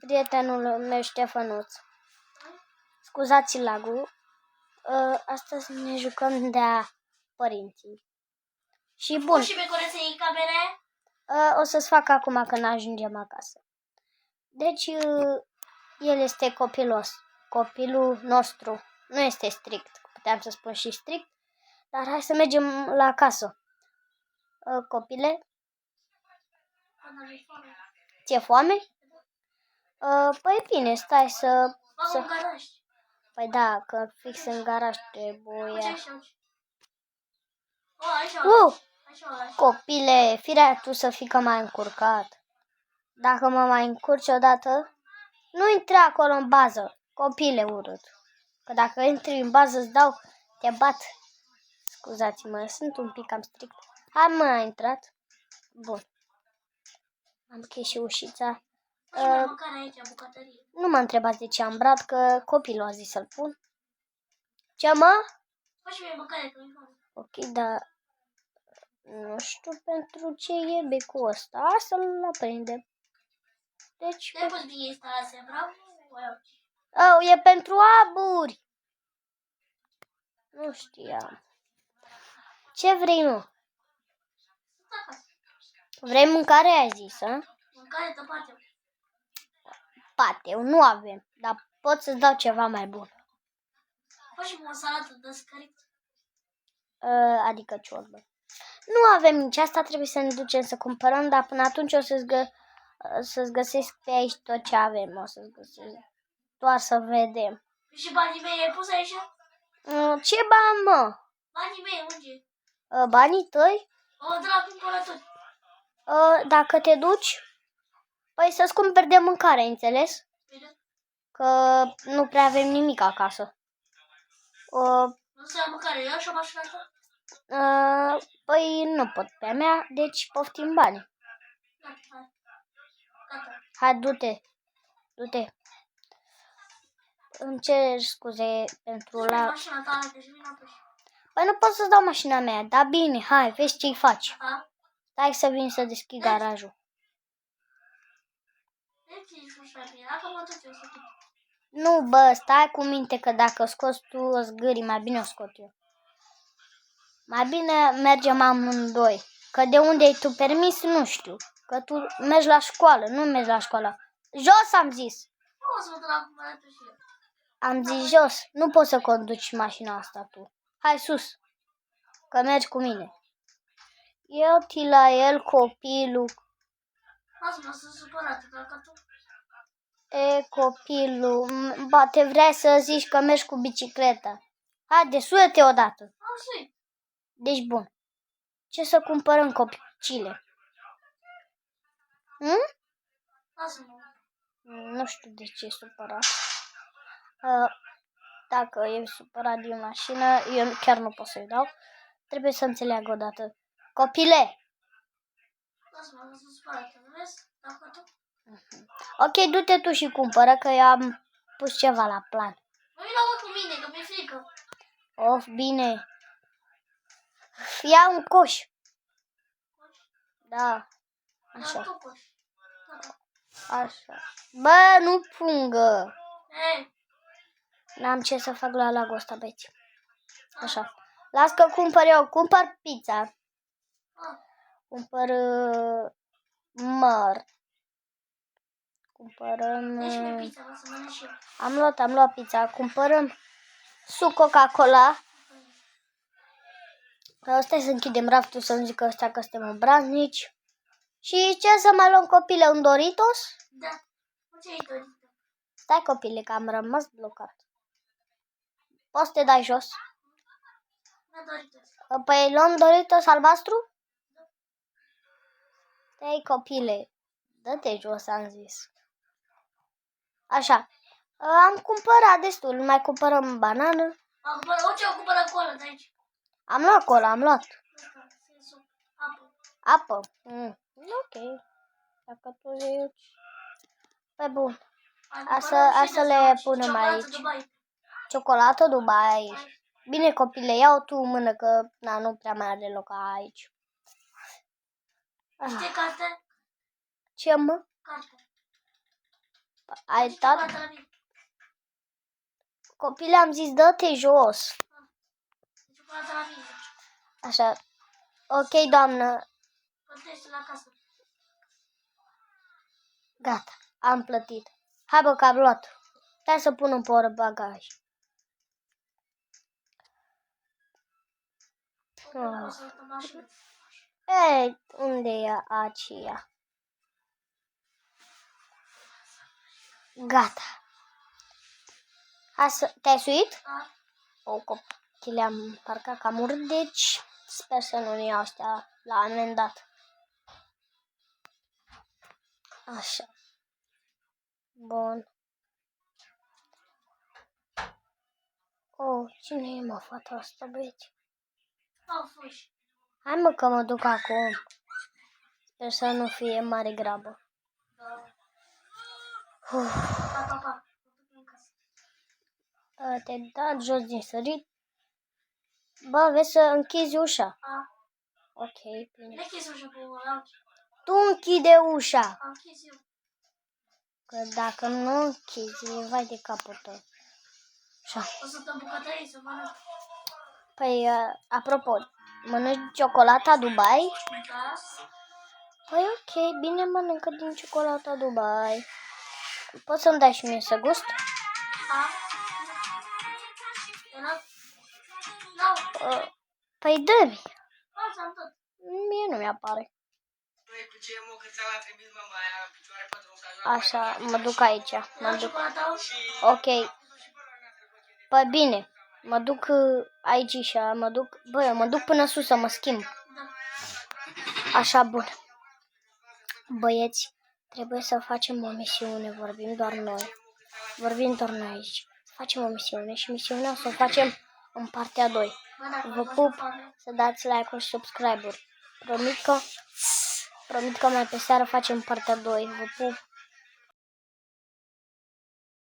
prietenul meu Ștefănuț. Scuzați lagul. Astăzi ne jucăm de-a părinții. Și bun. Și pe care să iei camere? O să-ți fac acum când ajungem acasă. Deci, el este copilul nostru. Nu este strict, puteam să spun și strict, dar hai să mergem la casă. Copile, ți-e foame? Păi bine, stai să... În garaj. Păi da, că fix în garaj trebuie... Copile, firea tu să fii că m-ai încurcat. Dacă mă mai încurci odată, nu intri acolo în bază, copile urât. Că dacă intri în bază îți dau, te bat. Scuzați-mă, sunt un pic cam strict. Hai mă, a intrat. Bun. Am închis și ușița. Nu m-a întrebat de ce am brat, că copilul a zis să-l pun. Ce mă? Ok, dar nu știu pentru ce e becul ăsta. Să-l aprindem. Deci... e pentru aburi. Nu știam. Ce vrei, mă? Vrei mâncare, ai zis, a? Mâncare de pateu. Pateu nu avem, dar pot să-ți dau ceva mai bun. Faci o salată de scărit. Adică ciorbă. Nu avem nici asta, trebuie să ne ducem să cumpărăm, dar până atunci o să-ți găsesc pe aici tot ce avem. O să-ți găsesc. Doar să vedem. Și banii mei ai pus aici? Ce bani, mă? Banii mei, unde? Banii tăi? De la cumpărături. Dacă te duci, păi să-ți cumperi de mâncare, înțeles? Bine. Că nu prea avem nimic acasă. Nu se ia mâncare, eu și o mașină ta? Păi nu pot pe a mea, deci poftim bani. Gata. Hai, du-te. Du-te. Îmi cer scuze pentru la... Mașina ta, deci vin apoi. Păi nu pot să-ți dau mașina mea, dar bine, hai, vezi ce-i faci. Da? Stai să vin să deschid garajul. Nu, bă, stai cu minte că dacă o scoți tu o zgâri, mai bine o scot eu. Mai bine mergem amândoi. Că de unde ai tu permis, nu știu. Că tu mergi la școală, nu mergi la școală. Jos am zis. Am zis jos. Nu poți să conduci mașina asta tu. Hai sus. Că mergi cu mine. Eu la el, copilul. Lasă-mă, sunt supărată, dacă tu... Copilul. Te vrei să zici că mergi cu bicicleta. Haide, suie-te odată. Deci bun. Ce să cumpărăm, copicile? Lasă-mă. Nu știu de ce e supărat. Dacă e supărat din mașină, eu chiar nu pot să-i dau. Trebuie să înțeleagă odată. Copile! Lasă-mă, sunt supărată, nu vezi? Dacă tu... Ok, du-te tu și cumpără, că eu am pus ceva la plan. Nu vii cu mine, că mi-e frică. Of, bine. Ia un coș. Da. Așa. Așa. Bă, nu pungă. N-am ce să fac la lagul ăsta, băieți. Așa. Las că cumpăr eu. Cumpăr pizza. Cumpăr măr. Cumpărăm... Am luat pizza. Cumpărăm suc Coca-Cola. Stai să închidem raftul să nu zică ăsta că suntem obraznici. Și ce să mai luăm, copile? Un Doritos? Da. Ce-i Doritos? Stai, copile, că am rămas blocat. Poți să te dai jos? Da, Doritos. Păi luăm Doritos albastru? Stai, copile. Dă-te jos, am zis. Așa. Am cumpărat destul. Mai cumpărăm banană. Am cumpărat cola de aici. Am luat cola, am luat. Apă. Apă? Ok. Dacă tu zici... Păi bun. Să le punem aici. Ciocolată Dubai. Bine, copile, iau tu în mână, că nu prea mai are loc aici. Știi carte? Ce, mă? Carte. Ai dat? Ciocolata la mine. Copile, am zis, dă-te jos. Ciocolata la mine. Așa. Ok, doamnă. Plătește la casă. Gata. Am plătit. Hai bă, că am luat. Stai să pun în portbagaj. O să uităm mașină. Ei, unde e aceea? Gata. Hai să... Te-ai suit? Da? O, copile, am parcat cam urât, deci sper să nu iau ăștia la amendat. Așa. Bun. Oh, cine e mă fata asta, băieți? Au fuși. Hai mă că mă duc acum. Sper să nu fie mare grabă. Da. Uf. Pa, pa, pa. Mă duc în casă. Te-ai dat jos din sărit? Bă, vezi să închizi ușa. A, Ok, bine. le închis ușa cu ăla. Tu închide ușa. Am închis eu. Că dacă nu închizi, vai de capul tău. Așa. O să dăm bucătării să mănânc. Păi, apropo, mănânci ciocolata Dubai? Da? Păi ok, bine, mănâncă din ciocolata Dubai. Poți să-mi dai și mie să gust? A? Era? Nu. Păi dă-mi. Am tot. Mie nu mi-apare. Așa, mă duc aici. Mă Era duc. ciocolata? Ok. Păi bine. Mă duc aici și mă duc. Băi, eu mă duc până sus să mă schimb. Da. Așa, bun. Băieți, trebuie să facem o misiune. Vorbim doar noi. Vorbim doar noi aici. Facem o misiune și misiunea o să o facem în partea 2. Bă, dacă Vă vă fac pup, foame. să dați like-uri și subscribe-uri. Promit că mai pe seară facem partea 2. Vă pup.